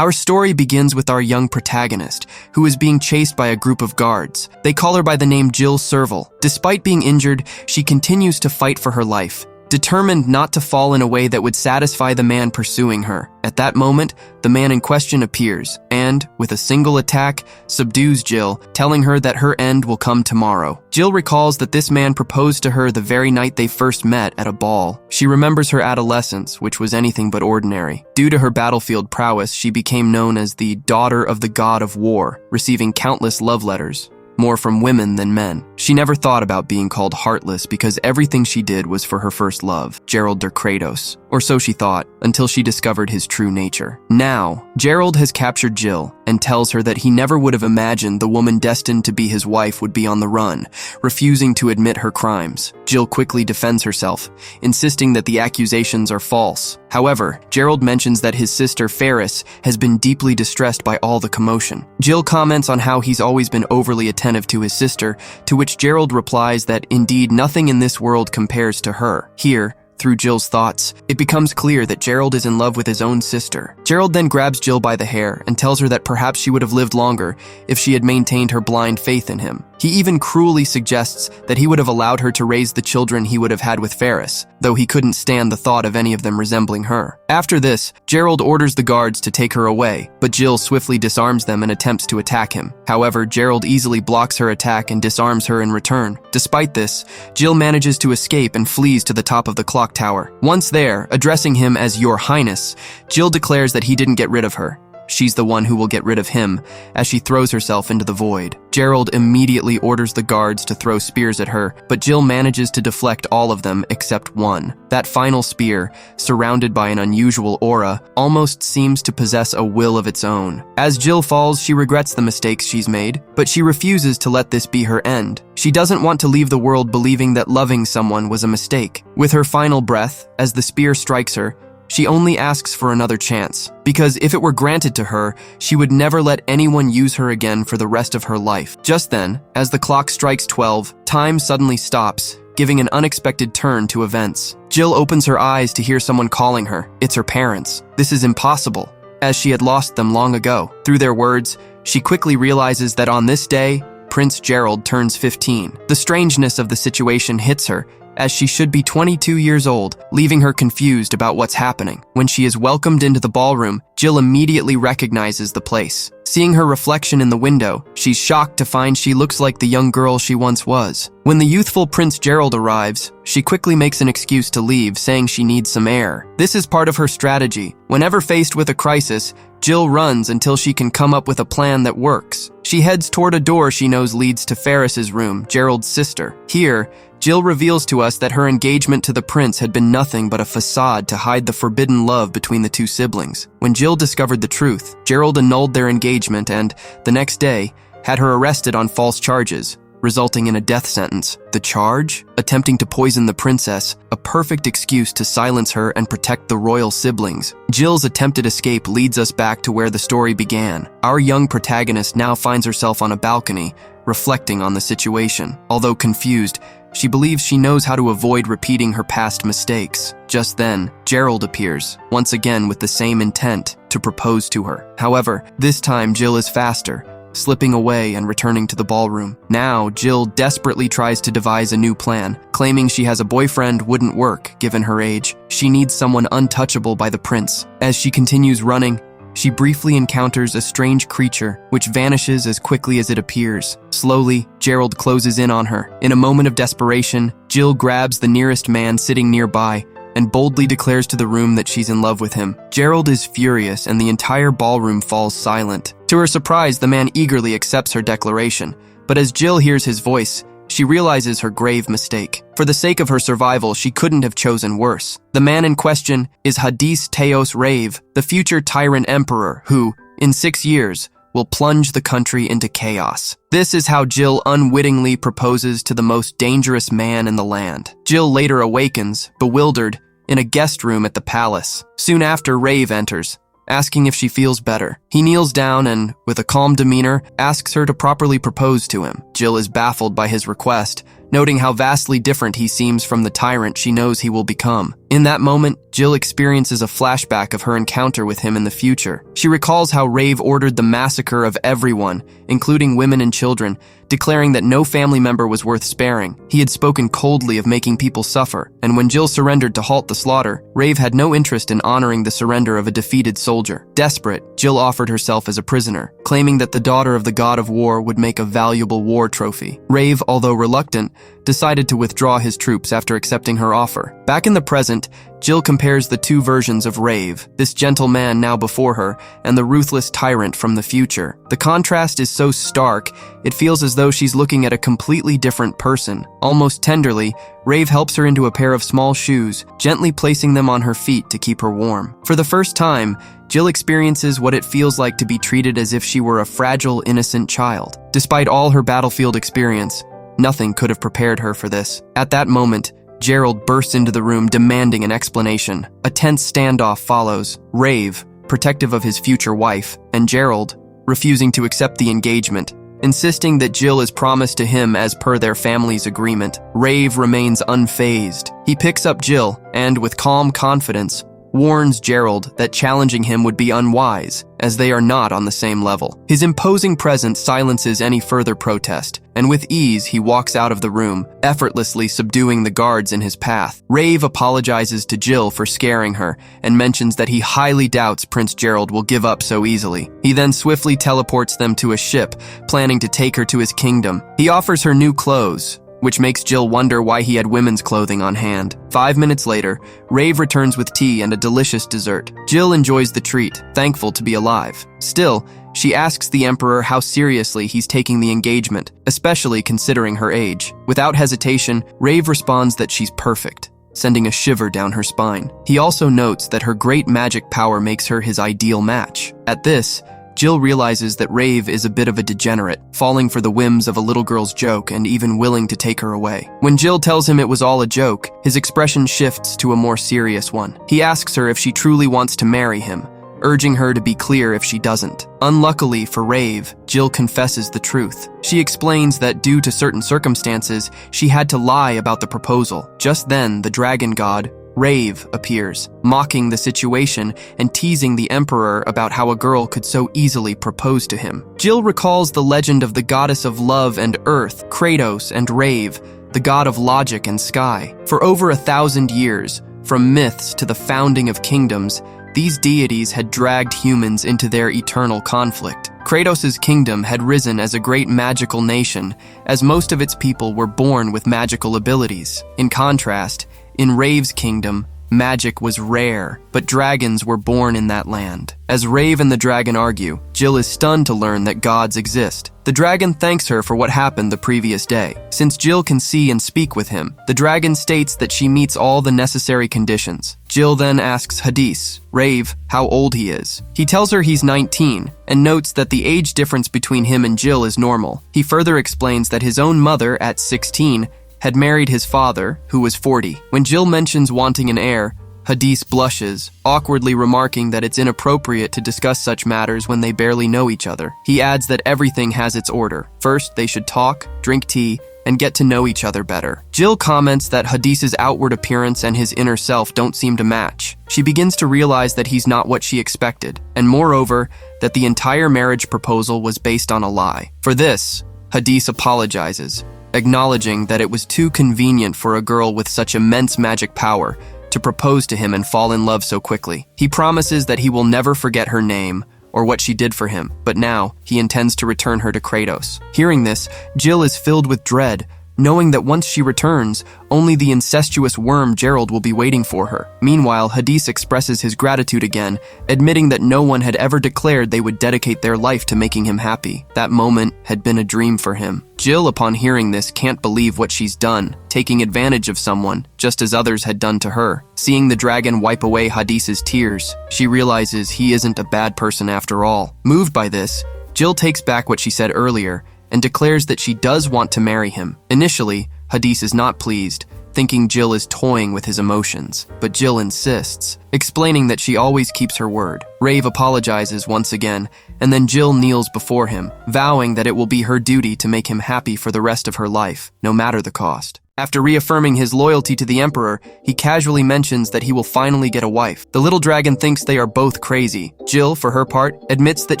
Our story begins with our young protagonist, who is being chased by a group of guards. They call her by the name Jill Serval. Despite being injured, she continues to fight for her life, determined not to fall in a way that would satisfy the man pursuing her. At that moment, the man in question appears and, with a single attack, subdues Jill, telling her that her end will come tomorrow. Jill recalls that this man proposed to her the very night they first met at a ball. She remembers her adolescence, which was anything but ordinary. Due to her battlefield prowess, she became known as the daughter of the god of war, receiving countless love letters, more from women than men. She never thought about being called heartless because everything she did was for her first love, Gerald der Kratos. Or so she thought, until she discovered his true nature. Now, Gerald has captured Jill and tells her that he never would have imagined the woman destined to be his wife would be on the run, refusing to admit her crimes. Jill quickly defends herself, insisting that the accusations are false. However, Gerald mentions that his sister Ferris has been deeply distressed by all the commotion. Jill comments on how he's always been overly attentive to his sister, to which Gerald replies that indeed nothing in this world compares to her. Here, through Jill's thoughts, it becomes clear that Gerald is in love with his own sister. Gerald then grabs Jill by the hair and tells her that perhaps she would have lived longer if she had maintained her blind faith in him. He even cruelly suggests that he would have allowed her to raise the children he would have had with Ferris, though he couldn't stand the thought of any of them resembling her. After this, Gerald orders the guards to take her away, but Jill swiftly disarms them and attempts to attack him. However, Gerald easily blocks her attack and disarms her in return. Despite this, Jill manages to escape and flees to the top of the clock tower. Once there, addressing him as Your Highness, Jill declares that he didn't get rid of her. She's the one who will get rid of him, as she throws herself into the void. Gerald immediately orders the guards to throw spears at her, but Jill manages to deflect all of them except one. That final spear, surrounded by an unusual aura, almost seems to possess a will of its own. As Jill falls, she regrets the mistakes she's made, but she refuses to let this be her end. She doesn't want to leave the world believing that loving someone was a mistake. With her final breath, as the spear strikes her, she only asks for another chance, because if it were granted to her, she would never let anyone use her again for the rest of her life. Just then, as the clock strikes 12, time suddenly stops, giving an unexpected turn to events. Jill opens her eyes to hear someone calling her. It's her parents. This is impossible, as she had lost them long ago. Through their words, she quickly realizes that on this day, Prince Gerald turns 15. The strangeness of the situation hits her, as she should be 22 years old, leaving her confused about what's happening. When she is welcomed into the ballroom, Jill immediately recognizes the place. Seeing her reflection in the window, she's shocked to find she looks like the young girl she once was. When the youthful Prince Gerald arrives, she quickly makes an excuse to leave, saying she needs some air. This is part of her strategy. Whenever faced with a crisis, Jill runs until she can come up with a plan that works. She heads toward a door she knows leads to Ferris's room, Gerald's sister. Here, Jill reveals to us that her engagement to the prince had been nothing but a facade to hide the forbidden love between the two siblings. When Jill discovered the truth, Gerald annulled their engagement and, the next day, had her arrested on false charges, resulting in a death sentence. The charge? Attempting to poison the princess, a perfect excuse to silence her and protect the royal siblings. Jill's attempted escape leads us back to where the story began. Our young protagonist now finds herself on a balcony, reflecting on the situation. Although confused, she believes she knows how to avoid repeating her past mistakes. Just then, Gerald appears, once again with the same intent, to propose to her. However, this time Jill is faster, slipping away and returning to the ballroom. Now, Jill desperately tries to devise a new plan, claiming she has a boyfriend wouldn't work given her age. She needs someone untouchable by the prince. As she continues running, she briefly encounters a strange creature, which vanishes as quickly as it appears. Slowly, Gerald closes in on her. In a moment of desperation, Jill grabs the nearest man sitting nearby and boldly declares to the room that she's in love with him. Gerald is furious and the entire ballroom falls silent. To her surprise, the man eagerly accepts her declaration, but as Jill hears his voice, she realizes her grave mistake. For the sake of her survival, she couldn't have chosen worse. The man in question is Hadis Teos Rave, the future tyrant emperor who, in 6 years, will plunge the country into chaos. This is how Jill unwittingly proposes to the most dangerous man in the land. Jill later awakens, bewildered, in a guest room at the palace. Soon after, Rave enters, asking if she feels better. He kneels down and, with a calm demeanor, asks her to properly propose to him. Jill is baffled by his request, noting how vastly different he seems from the tyrant she knows he will become. In that moment, Jill experiences a flashback of her encounter with him in the future. She recalls how Rave ordered the massacre of everyone, including women and children, declaring that no family member was worth sparing. He had spoken coldly of making people suffer, and when Jill surrendered to halt the slaughter, Rave had no interest in honoring the surrender of a defeated soldier. Desperate, Jill offered herself as a prisoner, claiming that the daughter of the god of war would make a valuable war trophy. Rave, although reluctant, decided to withdraw his troops after accepting her offer. Back in the present, Jill compares the two versions of Rave, this gentle man now before her, and the ruthless tyrant from the future. The contrast is so stark, it feels as though she's looking at a completely different person. Almost tenderly, Rave helps her into a pair of small shoes, gently placing them on her feet to keep her warm. For the first time, Jill experiences what it feels like to be treated as if she were a fragile, innocent child. Despite all her battlefield experience, nothing could have prepared her for this. At that moment, Gerald bursts into the room demanding an explanation. A tense standoff follows, Rave, protective of his future wife, and Gerald, refusing to accept the engagement, insisting that Jill is promised to him as per their family's agreement. Rave remains unfazed. He picks up Jill and, with calm confidence, warns Gerald that challenging him would be unwise, as they are not on the same level. His imposing presence silences any further protest, and with ease he walks out of the room, effortlessly subduing the guards in his path. Rave apologizes to Jill for scaring her, and mentions that he highly doubts Prince Gerald will give up so easily. He then swiftly teleports them to a ship, planning to take her to his kingdom. He offers her new clothes, which makes Jill wonder why he had women's clothing on hand. 5 minutes later, Rave returns with tea and a delicious dessert. Jill enjoys the treat, thankful to be alive. Still, she asks the Emperor how seriously he's taking the engagement, especially considering her age. Without hesitation, Rave responds that she's perfect, sending a shiver down her spine. He also notes that her great magic power makes her his ideal match. At this, Jill realizes that Rave is a bit of a degenerate, falling for the whims of a little girl's joke and even willing to take her away. When Jill tells him it was all a joke, his expression shifts to a more serious one. He asks her if she truly wants to marry him, urging her to be clear if she doesn't. Unluckily for Rave, Jill confesses the truth. She explains that due to certain circumstances, she had to lie about the proposal. Just then, the dragon god, Rave, appears, mocking the situation and teasing the Emperor about how a girl could so easily propose to him. Jill recalls the legend of the goddess of love and earth, Kratos, and Rave, the god of logic and sky. For over 1,000 years, from myths to the founding of kingdoms, these deities had dragged humans into their eternal conflict. Kratos' kingdom had risen as a great magical nation, as most of its people were born with magical abilities. In contrast, in Rave's kingdom, magic was rare, but dragons were born in that land. As Rave and the dragon argue, Jill is stunned to learn that gods exist. The dragon thanks her for what happened the previous day. Since Jill can see and speak with him, the dragon states that she meets all the necessary conditions. Jill then asks Hadis, Rave, how old he is. He tells her he's 19, and notes that the age difference between him and Jill is normal. He further explains that his own mother, at 16, had married his father, who was 40. When Jill mentions wanting an heir, Hadis blushes, awkwardly remarking that it's inappropriate to discuss such matters when they barely know each other. He adds that everything has its order. First, they should talk, drink tea, and get to know each other better. Jill comments that Hadis's outward appearance and his inner self don't seem to match. She begins to realize that he's not what she expected, and moreover, that the entire marriage proposal was based on a lie. For this, Hadis apologizes, acknowledging that it was too convenient for a girl with such immense magic power to propose to him and fall in love so quickly. He promises that he will never forget her name or what she did for him, but now he intends to return her to Kratos. Hearing this, Jill is filled with dread, knowing that once she returns, only the incestuous worm Gerald will be waiting for her. Meanwhile, Hadis expresses his gratitude again, admitting that no one had ever declared they would dedicate their life to making him happy. That moment had been a dream for him. Jill, upon hearing this, can't believe what she's done, taking advantage of someone, just as others had done to her. Seeing the dragon wipe away Hadis's tears, she realizes he isn't a bad person after all. Moved by this, Jill takes back what she said earlier, and declares that she does want to marry him. Initially, Hadis is not pleased, thinking Jill is toying with his emotions. But Jill insists, explaining that she always keeps her word. Rave apologizes once again, and then Jill kneels before him, vowing that it will be her duty to make him happy for the rest of her life, no matter the cost. After reaffirming his loyalty to the Emperor, he casually mentions that he will finally get a wife. The little dragon thinks they are both crazy. Jill, for her part, admits that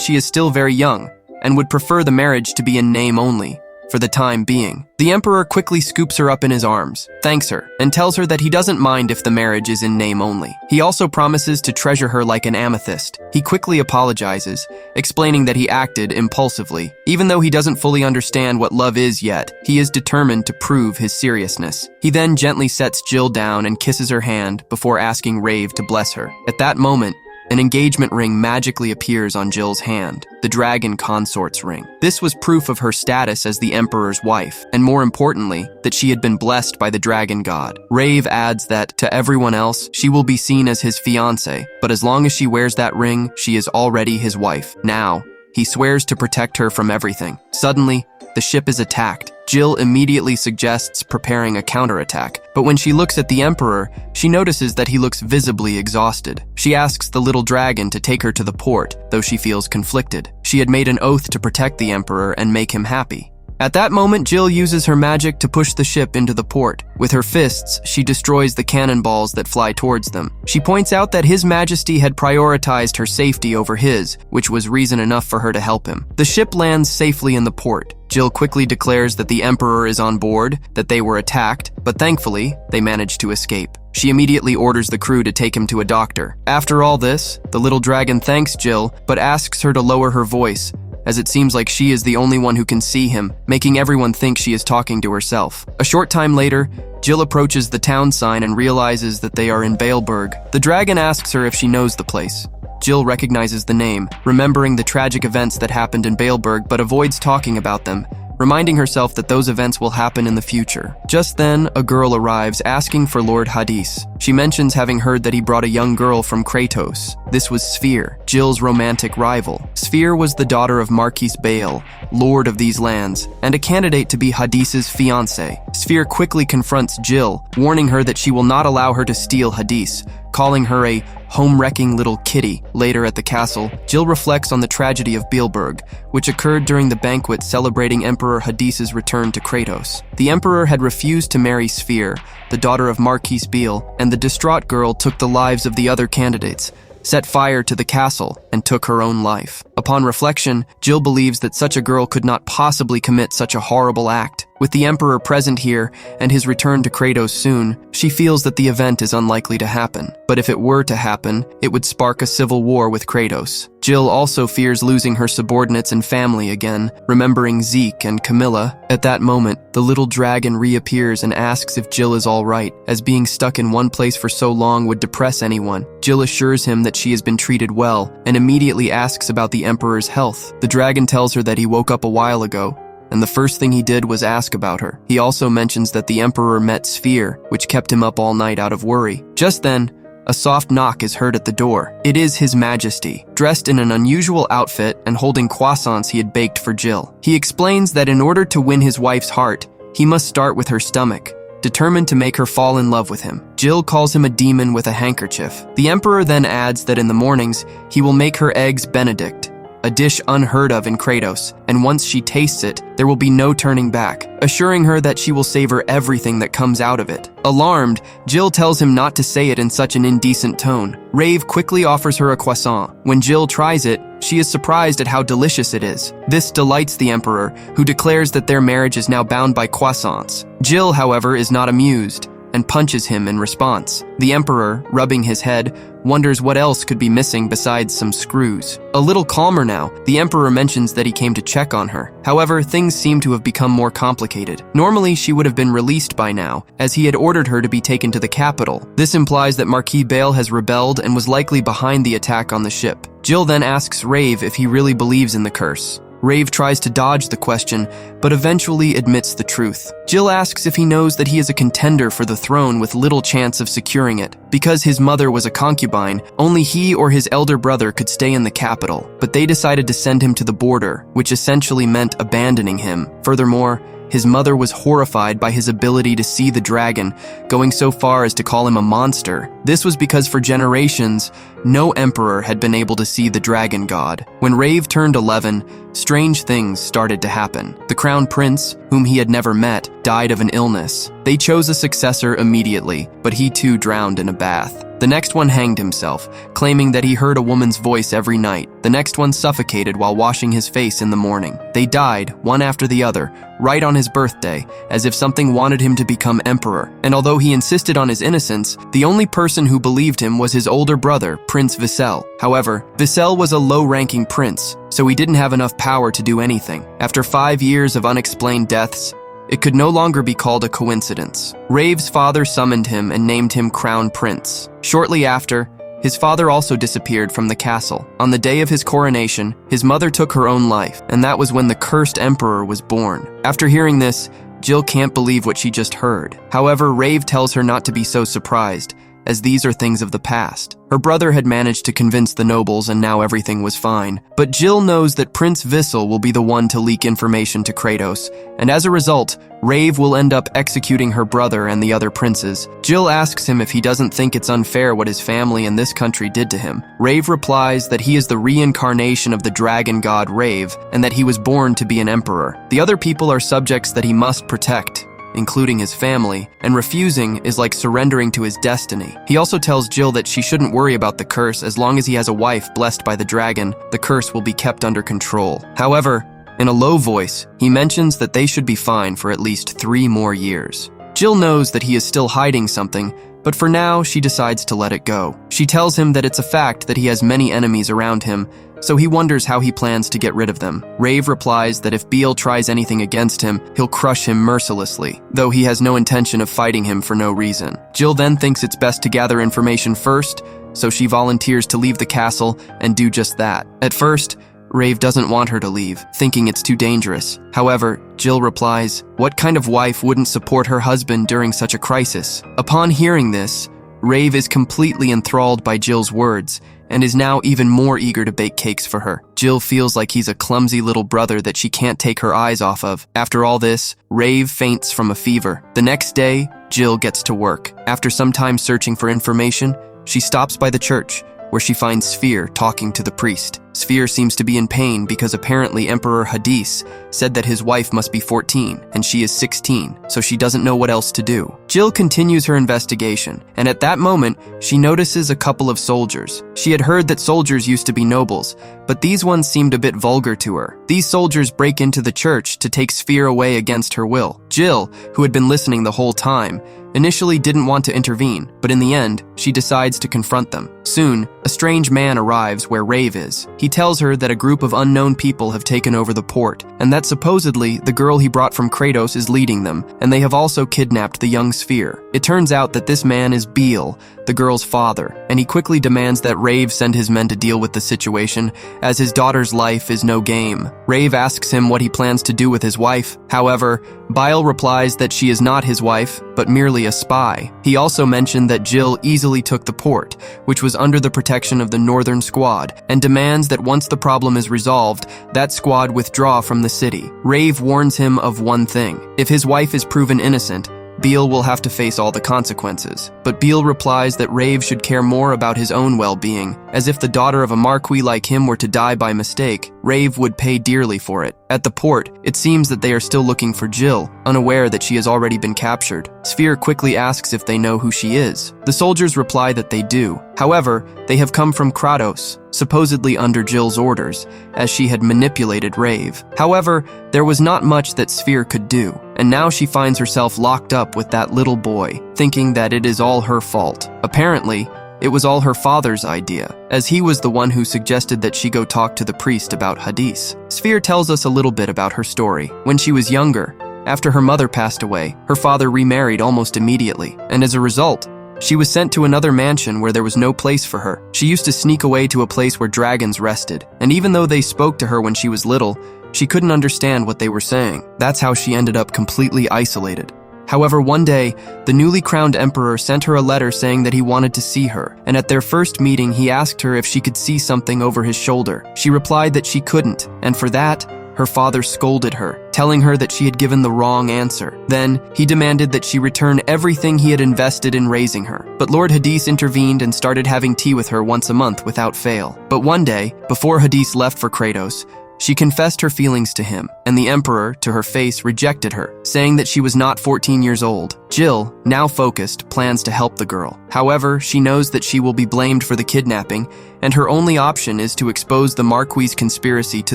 she is still very young and would prefer the marriage to be in name only, for the time being. The Emperor quickly scoops her up in his arms, thanks her, and tells her that he doesn't mind if the marriage is in name only. He also promises to treasure her like an amethyst. He quickly apologizes, explaining that he acted impulsively. Even though he doesn't fully understand what love is yet, he is determined to prove his seriousness. He then gently sets Jill down and kisses her hand before asking Rave to bless her. At that moment, an engagement ring magically appears on Jill's hand, the dragon consort's ring. This was proof of her status as the Emperor's wife, and more importantly, that she had been blessed by the dragon god. Rave adds that, to everyone else, she will be seen as his fiancé, but as long as she wears that ring, she is already his wife. Now, he swears to protect her from everything. Suddenly, the ship is attacked. Jill immediately suggests preparing a counterattack, but when she looks at the Emperor, she notices that he looks visibly exhausted. She asks the little dragon to take her to the port, though she feels conflicted. She had made an oath to protect the Emperor and make him happy. At that moment, Jill uses her magic to push the ship into the port. With her fists, she destroys the cannonballs that fly towards them. She points out that His Majesty had prioritized her safety over his, which was reason enough for her to help him. The ship lands safely in the port. Jill quickly declares that the Emperor is on board, that they were attacked, but thankfully, they managed to escape. She immediately orders the crew to take him to a doctor. After all this, the little dragon thanks Jill, but asks her to lower her voice, as it seems like she is the only one who can see him, making everyone think she is talking to herself. A short time later, Jill approaches the town sign and realizes that they are in Baleberg. The dragon asks her if she knows the place. Jill recognizes the name, remembering the tragic events that happened in Baleberg, but avoids talking about them, reminding herself that those events will happen in the future. Just then, a girl arrives asking for Lord Hadis. She mentions having heard that he brought a young girl from Kratos. This was Sphere, Jill's romantic rival. Sphere was the daughter of Marquis Bale, lord of these lands, and a candidate to be Hadis's fiancé. Sphere quickly confronts Jill, warning her that she will not allow her to steal Hadis, calling her a home-wrecking little kitty. Later at the castle, Jill reflects on the tragedy of Baleberg, which occurred during the banquet celebrating Emperor Hadis's return to Kratos. The Emperor had refused to marry Sphere, the daughter of Marquis Bale, and the distraught girl took the lives of the other candidates, set fire to the castle, and took her own life. Upon reflection, Jill believes that such a girl could not possibly commit such a horrible act. With the Emperor present here and his return to Kratos soon, she feels that the event is unlikely to happen. But if it were to happen, it would spark a civil war with Kratos. Jill also fears losing her subordinates and family again, remembering Zeke and Camilla. At that moment, the little dragon reappears and asks if Jill is all right, as being stuck in one place for so long would depress anyone. Jill assures him that she has been treated well, and immediately asks about the Emperor's health. The dragon tells her that he woke up a while ago, and the first thing he did was ask about her. He also mentions that the Emperor met Sphere, which kept him up all night out of worry. Just then, a soft knock is heard at the door. It is His Majesty, dressed in an unusual outfit and holding croissants he had baked for Jill. He explains that in order to win his wife's heart, he must start with her stomach, determined to make her fall in love with him. Jill calls him a demon with a handkerchief. The Emperor then adds that in the mornings, he will make her eggs Benedict, a dish unheard of in Kratos, and once she tastes it, there will be no turning back, assuring her that she will savor everything that comes out of it. Alarmed, Jill tells him not to say it in such an indecent tone. Rave quickly offers her a croissant. When Jill tries it, she is surprised at how delicious it is. This delights the Emperor, who declares that their marriage is now bound by croissants. Jill, however, is not amused, and punches him in response. The Emperor, rubbing his head, wonders what else could be missing besides some screws. A little calmer now, the Emperor mentions that he came to check on her. However, things seem to have become more complicated. Normally, she would have been released by now, as he had ordered her to be taken to the capital. This implies that Marquis Bale has rebelled and was likely behind the attack on the ship. Jill then asks Rave if he really believes in the curse. Rave tries to dodge the question, but eventually admits the truth. Jill asks if he knows that he is a contender for the throne with little chance of securing it. Because his mother was a concubine, only he or his elder brother could stay in the capital, but they decided to send him to the border, which essentially meant abandoning him. Furthermore, His mother was horrified by his ability to see the dragon, going so far as to call him a monster. This was because for generations, no emperor had been able to see the dragon god. When Rave turned 11, strange things started to happen. The crown prince, whom he had never met, died of an illness. They chose a successor immediately, but he too drowned in a bath. The next one hanged himself, claiming that he heard a woman's voice every night. The next one suffocated while washing his face in the morning. They died, one after the other, right on his birthday, as if something wanted him to become emperor. And although he insisted on his innocence, the only person who believed him was his older brother, Prince Vissel. However, Vissel was a low-ranking prince, so he didn't have enough power to do anything. After 5 years of unexplained deaths, it could no longer be called a coincidence. Rave's father summoned him and named him Crown Prince. Shortly after, his father also disappeared from the castle. On the day of his coronation, his mother took her own life, and that was when the cursed emperor was born. After hearing this, Jill can't believe what she just heard. However, Rave tells her not to be so surprised, as these are things of the past. Her brother had managed to convince the nobles and now everything was fine. But Jill knows that Prince Vissel will be the one to leak information to Kratos, and as a result, Rave will end up executing her brother and the other princes. Jill asks him if he doesn't think it's unfair what his family and this country did to him. Rave replies that he is the reincarnation of the dragon god Rave, and that he was born to be an emperor. The other people are subjects that he must protect, including his family, and refusing is like surrendering to his destiny. He also tells Jill that she shouldn't worry about the curse. As long as he has a wife blessed by the dragon, the curse will be kept under control. However, in a low voice, he mentions that they should be fine for at least 3 more years. Jill knows that he is still hiding something, but for now, she decides to let it go. She tells him that it's a fact that he has many enemies around him, so he wonders how he plans to get rid of them. Rave replies that if Beale tries anything against him, he'll crush him mercilessly, though he has no intention of fighting him for no reason. Jill then thinks it's best to gather information first, so she volunteers to leave the castle and do just that. At first, Rave doesn't want her to leave, thinking it's too dangerous. However, Jill replies, "What kind of wife wouldn't support her husband during such a crisis?" Upon hearing this, Rave is completely enthralled by Jill's words, and is now even more eager to bake cakes for her. Jill feels like he's a clumsy little brother that she can't take her eyes off of. After all this, Rave faints from a fever. The next day, Jill gets to work. After some time searching for information, she stops by the church, where she finds Sphere talking to the priest. Sphere seems to be in pain because apparently Emperor Hadis said that his wife must be 14 and she is 16, so she doesn't know what else to do. Jill continues her investigation, and at that moment, she notices a couple of soldiers. She had heard that soldiers used to be nobles, but these ones seemed a bit vulgar to her. These soldiers break into the church to take Sphere away against her will. Jill, who had been listening the whole time, initially didn't want to intervene, but in the end, she decides to confront them. Soon, a strange man arrives where Rave is. He tells her that a group of unknown people have taken over the port, and that supposedly the girl he brought from Kratos is leading them, and they have also kidnapped the young Sphere. It turns out that this man is Beale, the girl's father, and he quickly demands that Rave send his men to deal with the situation, as his daughter's life is no game. Rave asks him what he plans to do with his wife. However, Beale replies that she is not his wife, but merely a spy. He also mentioned that Jill easily took the port, which was under the protection of the Northern Squad, and demands that once the problem is resolved, that squad withdraw from the city. Rave warns him of one thing: if his wife is proven innocent, Beale will have to face all the consequences. But Beale replies that Rave should care more about his own well-being, as if the daughter of a marquis like him were to die by mistake, Rave would pay dearly for it. At the port, it seems that they are still looking for Jill, unaware that she has already been captured. Sphere quickly asks if they know who she is. The soldiers reply that they do. However, they have come from Kratos, supposedly under Jill's orders, as she had manipulated Rave. However, there was not much that Sphere could do, and now she finds herself locked up with that little boy, thinking that it is all her fault. Apparently, it was all her father's idea, as he was the one who suggested that she go talk to the priest about Hadis. Sphere tells us a little bit about her story. When she was younger, after her mother passed away, her father remarried almost immediately, and as a result, she was sent to another mansion where there was no place for her. She used to sneak away to a place where dragons rested, and even though they spoke to her when she was little, she couldn't understand what they were saying. That's how she ended up completely isolated. However, one day, the newly crowned emperor sent her a letter saying that he wanted to see her, and at their first meeting, he asked her if she could see something over his shoulder. She replied that she couldn't, and for that, her father scolded her, telling her that she had given the wrong answer. Then, he demanded that she return everything he had invested in raising her. But Lord Hadis intervened and started having tea with her once a month without fail. But one day, before Hadis left for Kratos, she confessed her feelings to him, and the Emperor, to her face, rejected her, saying that she was not 14 years old. Jill, now focused, plans to help the girl. However, she knows that she will be blamed for the kidnapping, and her only option is to expose the Marquis' conspiracy to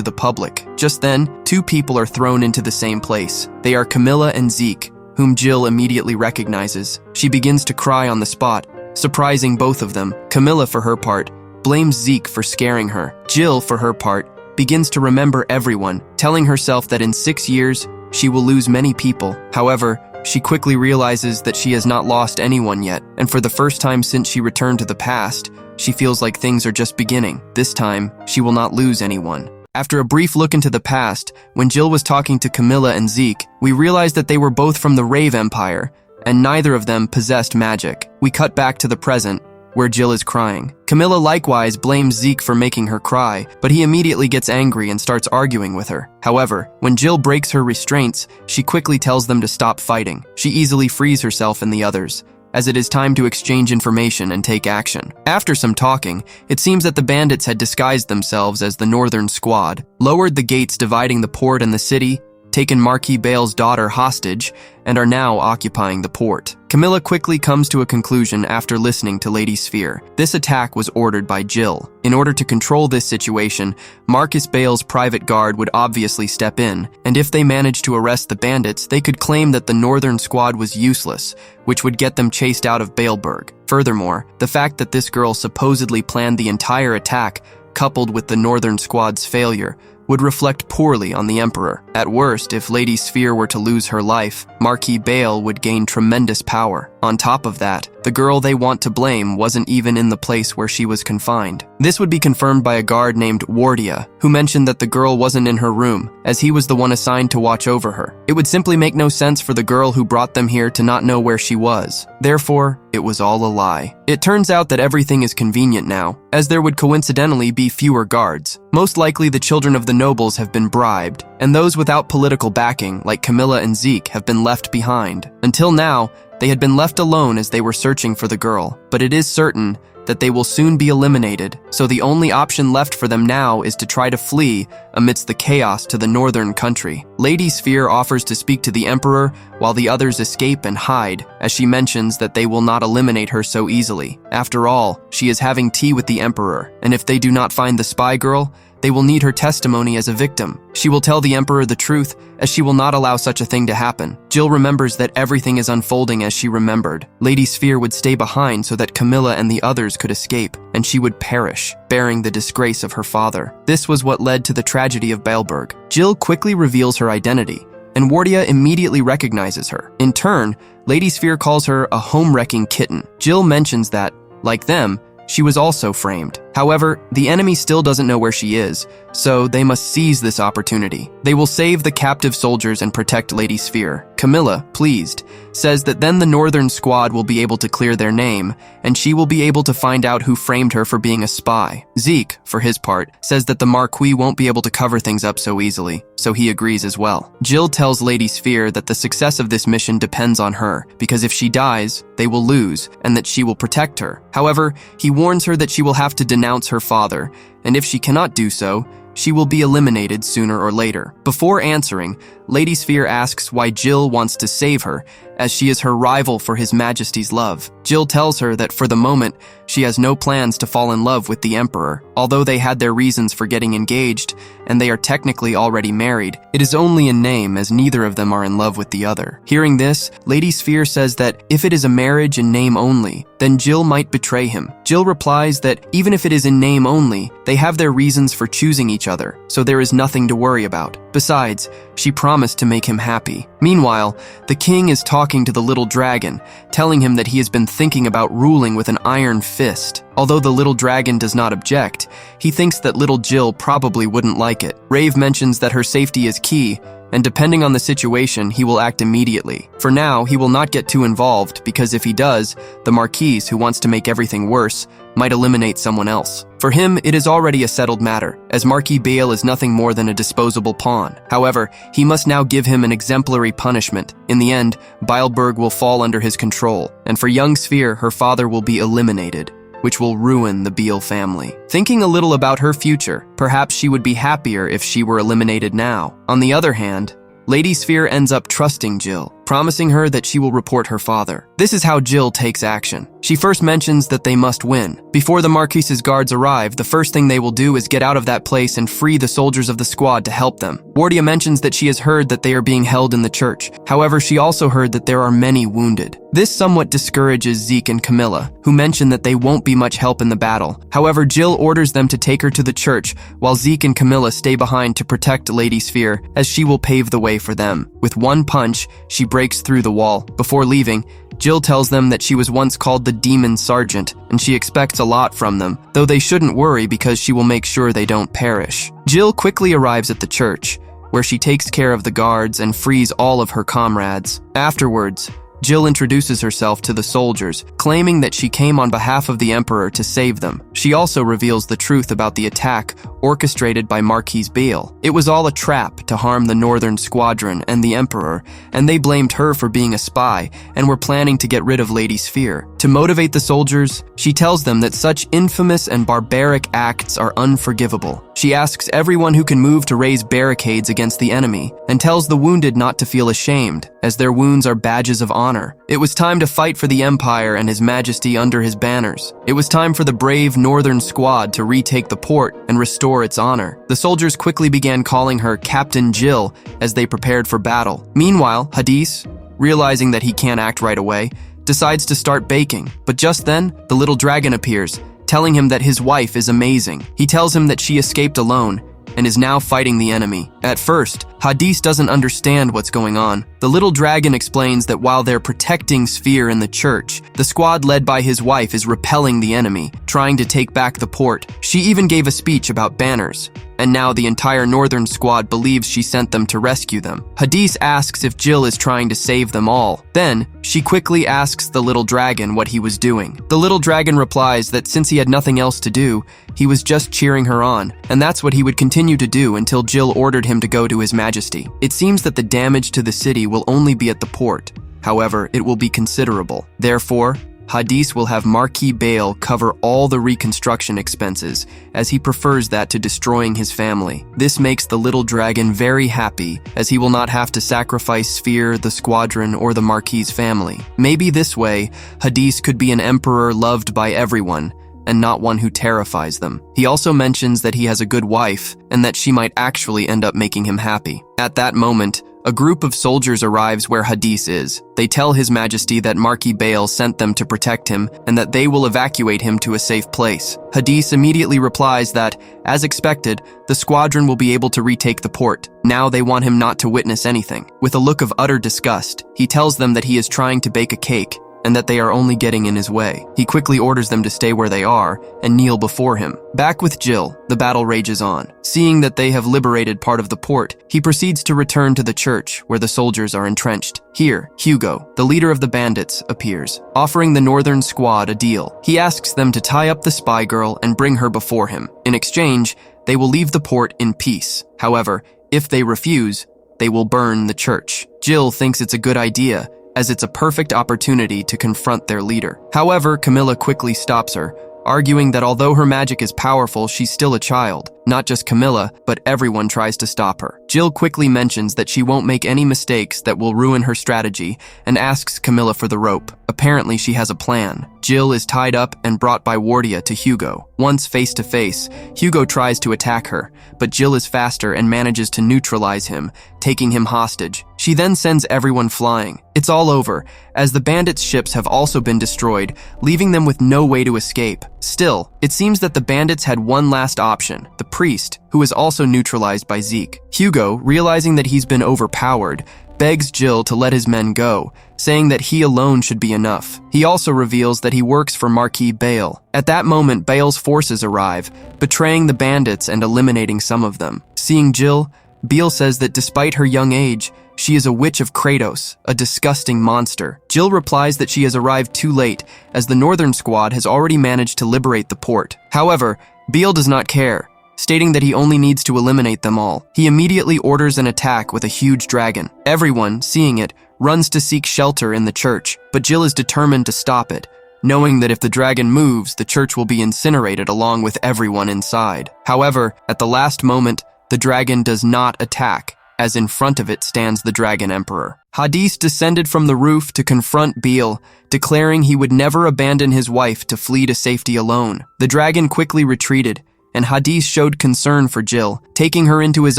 the public. Just then, two people are thrown into the same place. They are Camilla and Zeke, whom Jill immediately recognizes. She begins to cry on the spot, surprising both of them. Camilla, for her part, blames Zeke for scaring her. Jill, for her part, begins to remember everyone, telling herself that in 6 years, she will lose many people. However, she quickly realizes that she has not lost anyone yet, and for the first time since she returned to the past, she feels like things are just beginning. This time, she will not lose anyone. After a brief look into the past, when Jill was talking to Camilla and Zeke, we realized that they were both from the Rave Empire, and neither of them possessed magic. We cut back to the present, where Jill is crying. Camilla likewise blames Zeke for making her cry, but he immediately gets angry and starts arguing with her. However, when Jill breaks her restraints, she quickly tells them to stop fighting. She easily frees herself and the others, as it is time to exchange information and take action. After some talking, it seems that the bandits had disguised themselves as the Northern Squad, lowered the gates dividing the port and the city, taken Marquis Bale's daughter hostage, and are now occupying the port. Camilla quickly comes to a conclusion after listening to Lady Sphere. This attack was ordered by Jill. In order to control this situation, Marcus Bale's private guard would obviously step in, and if they managed to arrest the bandits, they could claim that the Northern Squad was useless, which would get them chased out of Baleburg. Furthermore, the fact that this girl supposedly planned the entire attack, coupled with the Northern Squad's failure, would reflect poorly on the Emperor. At worst, if Lady Sphere were to lose her life, Marquis Bale would gain tremendous power. On top of that, the girl they want to blame wasn't even in the place where she was confined. This would be confirmed by a guard named Wardia, who mentioned that the girl wasn't in her room, as he was the one assigned to watch over her. It would simply make no sense for the girl who brought them here to not know where she was. Therefore, it was all a lie. It turns out that everything is convenient now, as there would coincidentally be fewer guards. Most likely the children of the nobles have been bribed, and those without political backing, like Camilla and Zeke, have been left behind. Until now, they had been left alone as they were searching for the girl, but it is certain that they will soon be eliminated, so the only option left for them now is to try to flee amidst the chaos to the northern country. Lady Sphere offers to speak to the Emperor while the others escape and hide, as she mentions that they will not eliminate her so easily. After all, she is having tea with the Emperor, and if they do not find the spy girl, they will need her testimony as a victim. She will tell the Emperor the truth, as she will not allow such a thing to happen. Jill remembers that everything is unfolding as she remembered. Lady Sphere would stay behind so that Camilla and the others could escape, and she would perish, bearing the disgrace of her father. This was what led to the tragedy of Baleburg. Jill quickly reveals her identity, and Wardia immediately recognizes her. In turn, Lady Sphere calls her a home-wrecking kitten. Jill mentions that, like them, she was also framed. However, the enemy still doesn't know where she is, so they must seize this opportunity. They will save the captive soldiers and protect Lady Sphere. Camilla, pleased, says that then the Northern Squad will be able to clear their name, and she will be able to find out who framed her for being a spy. Zeke, for his part, says that the Marquis won't be able to cover things up so easily, so he agrees as well. Jill tells Lady Sphere that the success of this mission depends on her, because if she dies, they will lose, and that she will protect her. However, he warns her that she will have to denounce her father, and if she cannot do so, she will be eliminated sooner or later. Before answering, Lady Sphere asks why Jill wants to save her, as she is her rival for His Majesty's love. Jill tells her that for the moment, she has no plans to fall in love with the Emperor. Although they had their reasons for getting engaged, and they are technically already married, it is only in name, as neither of them are in love with the other. Hearing this, Lady Sphere says that if it is a marriage in name only, then Jill might betray him. Jill replies that even if it is in name only, they have their reasons for choosing each other, so there is nothing to worry about. Besides, she promised to make him happy. Meanwhile, the king is talking to the little dragon, telling him that he has been thinking about ruling with an iron fist. Although the little dragon does not object, he thinks that little Jill probably wouldn't like it. Rave mentions that her safety is key, and depending on the situation, he will act immediately. For now, he will not get too involved because if he does, the Marquise, who wants to make everything worse, might eliminate someone else. For him, it is already a settled matter, as Marquis Bale is nothing more than a disposable pawn. However, he must now give him an exemplary punishment. In the end, Bileberg will fall under his control, and for young Sphere, her father will be eliminated, which will ruin the Beale family. Thinking a little about her future, perhaps she would be happier if she were eliminated now. On the other hand, Lady Sphere ends up trusting Jill, promising her that she will report her father. This is how Jill takes action. She first mentions that they must win. Before the Marquise's guards arrive, the first thing they will do is get out of that place and free the soldiers of the squad to help them. Wardia mentions that she has heard that they are being held in the church. However, she also heard that there are many wounded. This somewhat discourages Zeke and Camilla, who mention that they won't be much help in the battle. However, Jill orders them to take her to the church, while Zeke and Camilla stay behind to protect Lady Sphere, as she will pave the way for them. With one punch, she breaks through the wall. Before leaving, Jill tells them that she was once called the Demon Sergeant, and she expects a lot from them, though they shouldn't worry because she will make sure they don't perish. Jill quickly arrives at the church, where she takes care of the guards and frees all of her comrades. Afterwards, Jill introduces herself to the soldiers, claiming that she came on behalf of the Emperor to save them. She also reveals the truth about the attack orchestrated by Marquise Bale. It was all a trap to harm the Northern Squadron and the Emperor, and they blamed her for being a spy and were planning to get rid of Lady Sphere. To motivate the soldiers, she tells them that such infamous and barbaric acts are unforgivable. She asks everyone who can move to raise barricades against the enemy, and tells the wounded not to feel ashamed, as their wounds are badges of honor. It was time to fight for the Empire and His Majesty under his banners. It was time for the brave Northern Squad to retake the port and restore its honor. The soldiers quickly began calling her Captain Jill as they prepared for battle. Meanwhile, Hadis, realizing that he can't act right away, decides to start baking. But just then, the little dragon appears, telling him that his wife is amazing. He tells him that she escaped alone and is now fighting the enemy. At first, Hadis doesn't understand what's going on. The little dragon explains that while they're protecting Sphere in the church, the squad led by his wife is repelling the enemy, trying to take back the port. She even gave a speech about banners, and now the entire Northern Squad believes she sent them to rescue them. Hadis asks if Jill is trying to save them all. Then, she quickly asks the little dragon what he was doing. The little dragon replies that since he had nothing else to do, he was just cheering her on, and that's what he would continue to do until Jill ordered him to go to His Majesty. It seems that the damage to the city will only be at the port. However, it will be considerable. Therefore, Hadis will have Marquis Bale cover all the reconstruction expenses, as he prefers that to destroying his family. This makes the little dragon very happy, as he will not have to sacrifice Sphere, the squadron, or the Marquis' family. Maybe this way, Hadis could be an emperor loved by everyone, and not one who terrifies them. He also mentions that he has a good wife, and that she might actually end up making him happy. At that moment, a group of soldiers arrives where Hadis is. They tell His Majesty that Marquis Bale sent them to protect him and that they will evacuate him to a safe place. Hadis immediately replies that, as expected, the squadron will be able to retake the port. Now they want him not to witness anything. With a look of utter disgust, he tells them that he is trying to bake a cake and that they are only getting in his way. He quickly orders them to stay where they are and kneel before him. Back with Jill, the battle rages on. Seeing that they have liberated part of the port, he proceeds to return to the church where the soldiers are entrenched. Here, Hugo, the leader of the bandits, appears, offering the Northern Squad a deal. He asks them to tie up the spy girl and bring her before him. In exchange, they will leave the port in peace. However, if they refuse, they will burn the church. Jill thinks it's a good idea, as it's a perfect opportunity to confront their leader. However, Camilla quickly stops her, arguing that although her magic is powerful, she's still a child. Not just Camilla, but everyone tries to stop her. Jill quickly mentions that she won't make any mistakes that will ruin her strategy and asks Camilla for the rope. Apparently, she has a plan. Jill is tied up and brought by Wardia to Hugo. Once face to face, Hugo tries to attack her, but Jill is faster and manages to neutralize him, taking him hostage. She then sends everyone flying. It's all over, as the bandits' ships have also been destroyed, leaving them with no way to escape. Still, it seems that the bandits had one last option, the priest, who is also neutralized by Zeke. Hugo, realizing that he's been overpowered, begs Jill to let his men go, saying that he alone should be enough. He also reveals that he works for Marquis Bale. At that moment, Bale's forces arrive, betraying the bandits and eliminating some of them. Seeing Jill, Beale says that despite her young age, she is a witch of Kratos, a disgusting monster. Jill replies that she has arrived too late, as the Northern Squad has already managed to liberate the port. However, Beale does not care, stating that he only needs to eliminate them all. He immediately orders an attack with a huge dragon. Everyone, seeing it, runs to seek shelter in the church, but Jill is determined to stop it, knowing that if the dragon moves, the church will be incinerated along with everyone inside. However, at the last moment, the dragon does not attack, as in front of it stands the Dragon Emperor. Hadis descended from the roof to confront Beale, declaring he would never abandon his wife to flee to safety alone. The dragon quickly retreated, and Hadis showed concern for Jill, taking her into his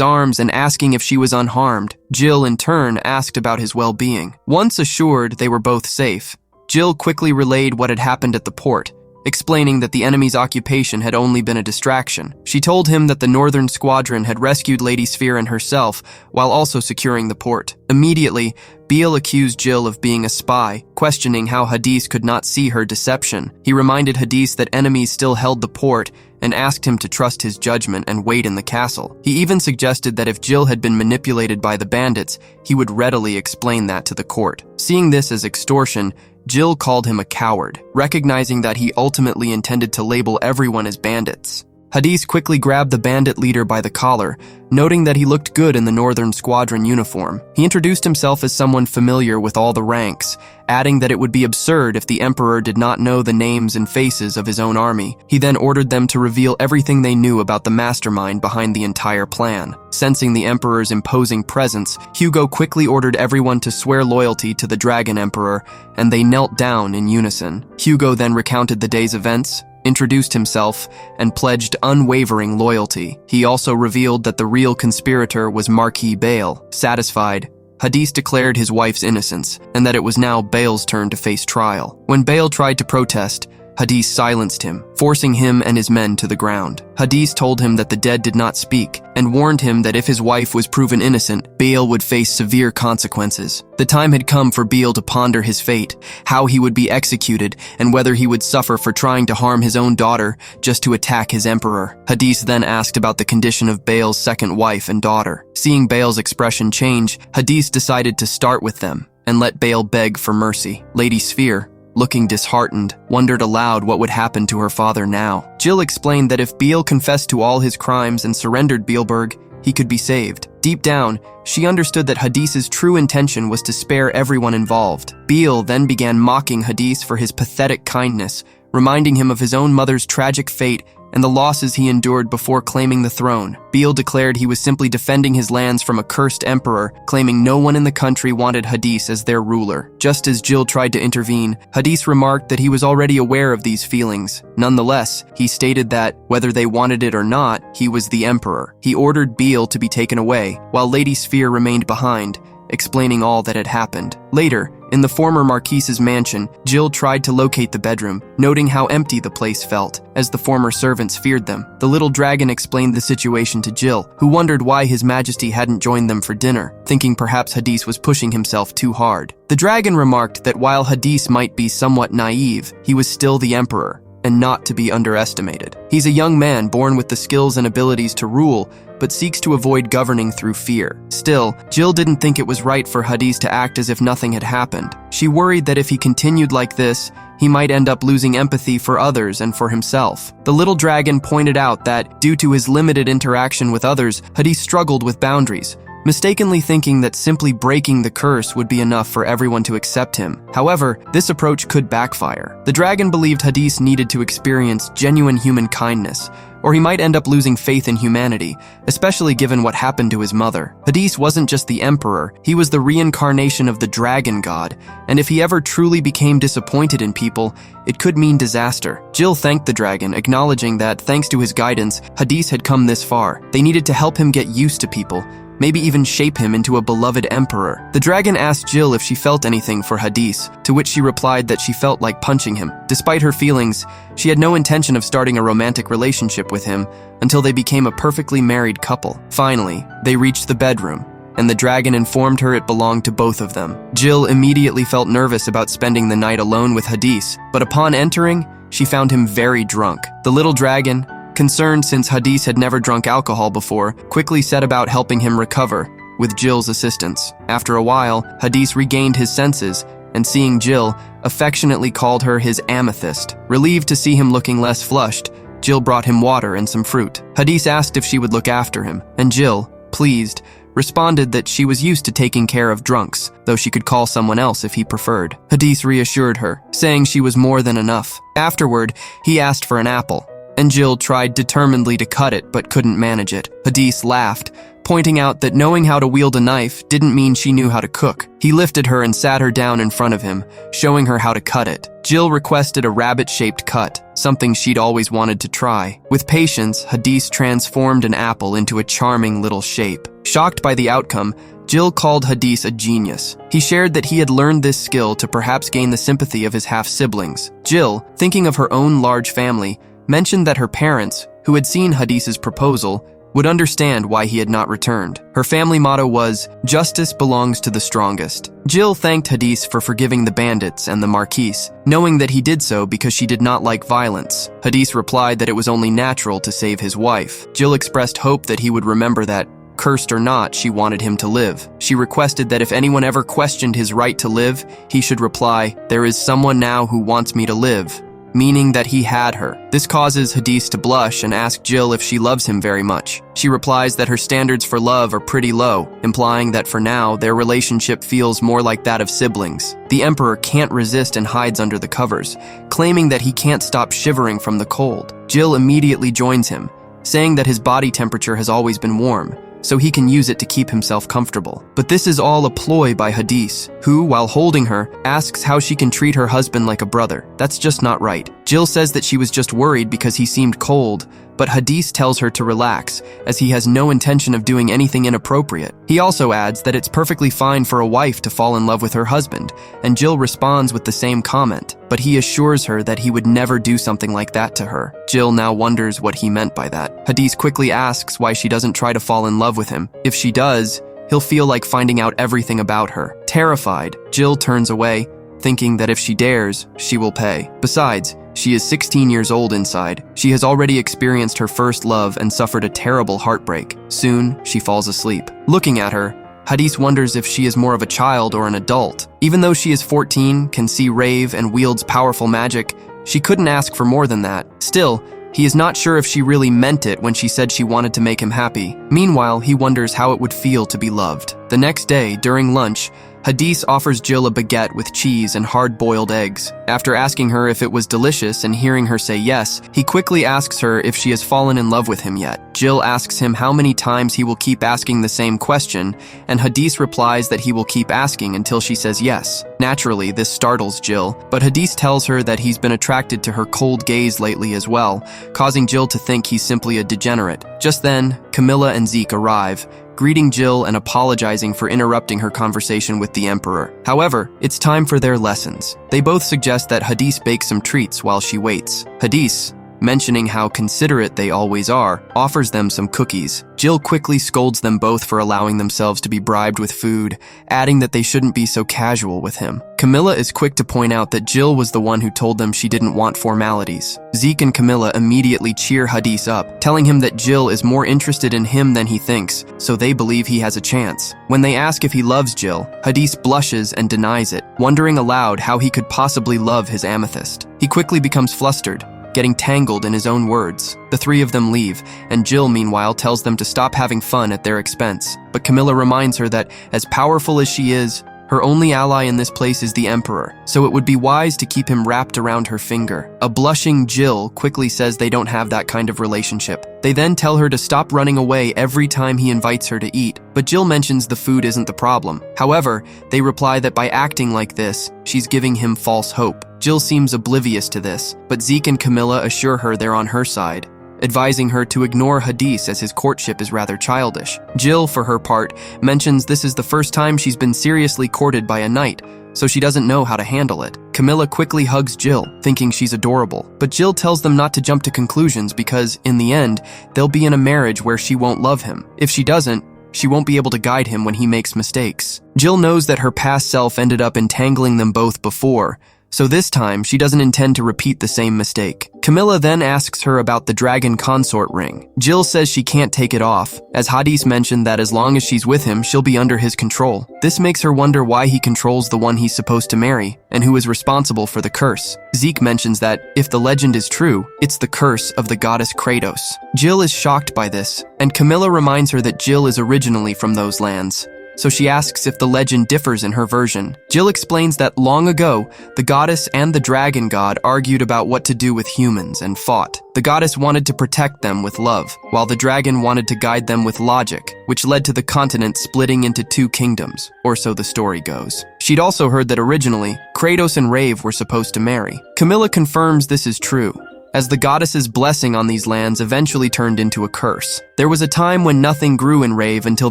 arms and asking if she was unharmed. Jill, in turn, asked about his well-being. Once assured they were both safe, Jill quickly relayed what had happened at the port, explaining that the enemy's occupation had only been a distraction. She told him that the Northern Squadron had rescued Lady Sphere and herself, while also securing the port. Immediately, Beale accused Jill of being a spy, questioning how Hadis could not see her deception. He reminded Hadis that enemies still held the port, and asked him to trust his judgment and wait in the castle. He even suggested that if Jill had been manipulated by the bandits, he would readily explain that to the court. Seeing this as extortion, Jill called him a coward, recognizing that he ultimately intended to label everyone as bandits. Hadis quickly grabbed the bandit leader by the collar, noting that he looked good in the Northern Squadron uniform. He introduced himself as someone familiar with all the ranks, adding that it would be absurd if the Emperor did not know the names and faces of his own army. He then ordered them to reveal everything they knew about the mastermind behind the entire plan. Sensing the Emperor's imposing presence, Hugo quickly ordered everyone to swear loyalty to the Dragon Emperor, and they knelt down in unison. Hugo then recounted the day's events, introduced himself, and pledged unwavering loyalty. He also revealed that the real conspirator was Marquis Beale. Satisfied, Hadis declared his wife's innocence, and that it was now Bale's turn to face trial. When Bale tried to protest, Hadis silenced him, forcing him and his men to the ground. Hadis told him that the dead did not speak, and warned him that if his wife was proven innocent, Bale would face severe consequences. The time had come for Bale to ponder his fate, how he would be executed, and whether he would suffer for trying to harm his own daughter just to attack his emperor. Hadis then asked about the condition of Bale's second wife and daughter. Seeing Bale's expression change, Hadis decided to start with them and let Bale beg for mercy. Lady Sphere, looking disheartened, wondered aloud what would happen to her father now. Jill explained that if Beale confessed to all his crimes and surrendered Beelberg, he could be saved. Deep down, she understood that Hadis's true intention was to spare everyone involved. Beale then began mocking Hadis for his pathetic kindness, reminding him of his own mother's tragic fate and the losses he endured before claiming the throne. Beale declared he was simply defending his lands from a cursed emperor, claiming no one in the country wanted Hadis as their ruler. Just as Jill tried to intervene, Hadis remarked that he was already aware of these feelings. Nonetheless, he stated that, whether they wanted it or not, he was the emperor. He ordered Beale to be taken away, while Lady Sphere remained behind, explaining all that had happened. Later, in the former Marquise's mansion, Jill tried to locate the bedroom, noting how empty the place felt, as the former servants feared them. The little dragon explained the situation to Jill, who wondered why His Majesty hadn't joined them for dinner, thinking perhaps Hadis was pushing himself too hard. The dragon remarked that while Hadis might be somewhat naive, he was still the emperor, and not to be underestimated. He's a young man born with the skills and abilities to rule, but seeks to avoid governing through fear. Still, Jill didn't think it was right for Hadis to act as if nothing had happened. She worried that if he continued like this, he might end up losing empathy for others and for himself. The little dragon pointed out that, due to his limited interaction with others, Hadis struggled with boundaries, mistakenly thinking that simply breaking the curse would be enough for everyone to accept him. However, this approach could backfire. The dragon believed Hadis needed to experience genuine human kindness, or he might end up losing faith in humanity, especially given what happened to his mother. Hadis wasn't just the emperor, he was the reincarnation of the dragon god, and if he ever truly became disappointed in people, it could mean disaster. Jill thanked the dragon, acknowledging that, thanks to his guidance, Hadis had come this far. They needed to help him get used to people, maybe even shape him into a beloved emperor. The dragon asked Jill if she felt anything for Hadis, to which she replied that she felt like punching him. Despite her feelings, she had no intention of starting a romantic relationship with him until they became a perfectly married couple. Finally, they reached the bedroom, and the dragon informed her it belonged to both of them. Jill immediately felt nervous about spending the night alone with Hadis, but upon entering, she found him very drunk. The little dragon, concerned since Hadis had never drunk alcohol before, quickly set about helping him recover, with Jill's assistance. After a while, Hadis regained his senses, and seeing Jill, affectionately called her his amethyst. Relieved to see him looking less flushed, Jill brought him water and some fruit. Hadis asked if she would look after him, and Jill, pleased, responded that she was used to taking care of drunks, though she could call someone else if he preferred. Hadis reassured her, saying she was more than enough. Afterward, he asked for an apple, and Jill tried determinedly to cut it but couldn't manage it. Hadis laughed, pointing out that knowing how to wield a knife didn't mean she knew how to cook. He lifted her and sat her down in front of him, showing her how to cut it. Jill requested a rabbit-shaped cut, something she'd always wanted to try. With patience, Hadis transformed an apple into a charming little shape. Shocked by the outcome, Jill called Hadis a genius. He shared that he had learned this skill to perhaps gain the sympathy of his half-siblings. Jill, thinking of her own large family, mentioned that her parents, who had seen Hadis's proposal, would understand why he had not returned. Her family motto was, "Justice belongs to the strongest." Jill thanked Hadis for forgiving the bandits and the Marquise, knowing that he did so because she did not like violence. Hadis replied that it was only natural to save his wife. Jill expressed hope that he would remember that, cursed or not, she wanted him to live. She requested that if anyone ever questioned his right to live, he should reply, "There is someone now who wants me to live," meaning that he had her. This causes Hadis to blush and ask Jill if she loves him very much. She replies that her standards for love are pretty low, implying that for now, their relationship feels more like that of siblings. The Emperor can't resist and hides under the covers, claiming that he can't stop shivering from the cold. Jill immediately joins him, saying that his body temperature has always been warm, so he can use it to keep himself comfortable. But this is all a ploy by Hadis, who, while holding her, asks how she can treat her husband like a brother. That's just not right. Jill says that she was just worried because he seemed cold, but Hadis tells her to relax, as he has no intention of doing anything inappropriate. He also adds that it's perfectly fine for a wife to fall in love with her husband, and Jill responds with the same comment, but he assures her that he would never do something like that to her. Jill now wonders what he meant by that. Hadis quickly asks why she doesn't try to fall in love with him. If she does, he'll feel like finding out everything about her. Terrified, Jill turns away, thinking that if she dares, she will pay. Besides, she is 16 years old inside. She has already experienced her first love and suffered a terrible heartbreak. Soon, she falls asleep. Looking at her, Hadis wonders if she is more of a child or an adult. Even though she is 14, can see rave, and wields powerful magic, she couldn't ask for more than that. Still, he is not sure if she really meant it when she said she wanted to make him happy. Meanwhile, he wonders how it would feel to be loved. The next day, during lunch, Hadis offers Jill a baguette with cheese and hard-boiled eggs. After asking her if it was delicious and hearing her say yes, he quickly asks her if she has fallen in love with him yet. Jill asks him how many times he will keep asking the same question, and Hadis replies that he will keep asking until she says yes. Naturally, this startles Jill, but Hadis tells her that he's been attracted to her cold gaze lately as well, causing Jill to think he's simply a degenerate. Just then, Camilla and Zeke arrive, greeting Jill and apologizing for interrupting her conversation with the Emperor. However, it's time for their lessons. They both suggest that Hadis bake some treats while she waits. Hadis, mentioning how considerate they always are, offers them some cookies. Jill quickly scolds them both for allowing themselves to be bribed with food, adding that they shouldn't be so casual with him. Camilla is quick to point out that Jill was the one who told them she didn't want formalities. Zeke and Camilla immediately cheer Hadis up, telling him that Jill is more interested in him than he thinks, so they believe he has a chance. When they ask if he loves Jill, Hadis blushes and denies it, wondering aloud how he could possibly love his amethyst. He quickly becomes flustered, getting tangled in his own words. The three of them leave, and Jill, meanwhile, tells them to stop having fun at their expense. But Camilla reminds her that, as powerful as she is, her only ally in this place is the Emperor, so it would be wise to keep him wrapped around her finger. A blushing Jill quickly says they don't have that kind of relationship. They then tell her to stop running away every time he invites her to eat, but Jill mentions the food isn't the problem. However, they reply that by acting like this, she's giving him false hope. Jill seems oblivious to this, but Zeke and Camilla assure her they're on her side, advising her to ignore Hadis as his courtship is rather childish. Jill, for her part, mentions this is the first time she's been seriously courted by a knight, so she doesn't know how to handle it. Camilla quickly hugs Jill, thinking she's adorable, but Jill tells them not to jump to conclusions because, in the end, they'll be in a marriage where she won't love him. If she doesn't, she won't be able to guide him when he makes mistakes. Jill knows that her past self ended up entangling them both before, so this time she doesn't intend to repeat the same mistake. Camilla then asks her about the dragon consort ring. Jill says she can't take it off, as Hadis mentioned that as long as she's with him, she'll be under his control. This makes her wonder why he controls the one he's supposed to marry, and who is responsible for the curse. Zeke mentions that, if the legend is true, it's the curse of the goddess Kratos. Jill is shocked by this, and Camilla reminds her that Jill is originally from those lands. So she asks if the legend differs in her version. Jill explains that long ago, the goddess and the dragon god argued about what to do with humans and fought. The goddess wanted to protect them with love, while the dragon wanted to guide them with logic, which led to the continent splitting into two kingdoms, or so the story goes. She'd also heard that originally, Kratos and Rave were supposed to marry. Camilla confirms this is true, as the goddess's blessing on these lands eventually turned into a curse. There was a time when nothing grew in Rave until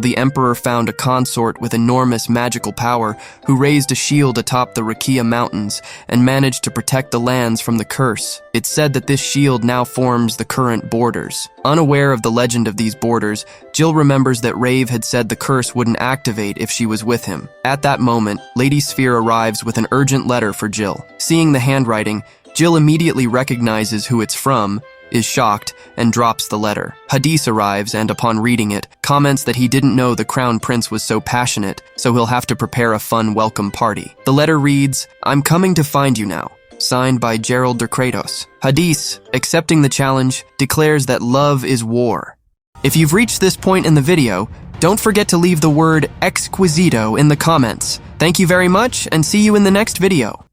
the emperor found a consort with enormous magical power who raised a shield atop the Rakia mountains and managed to protect the lands from the curse. It's said that this shield now forms the current borders. Unaware of the legend of these borders, Jill remembers that Rave had said the curse wouldn't activate if she was with him. At that moment, Lady Sphere arrives with an urgent letter for Jill. Seeing the handwriting, Jill immediately recognizes who it's from, is shocked, and drops the letter. Hadis arrives and, upon reading it, comments that he didn't know the crown prince was so passionate, so he'll have to prepare a fun welcome party. The letter reads, "I'm coming to find you now," signed by Gerald de Kratos. Hadis, accepting the challenge, declares that love is war. If you've reached this point in the video, don't forget to leave the word exquisito in the comments. Thank you very much, and see you in the next video.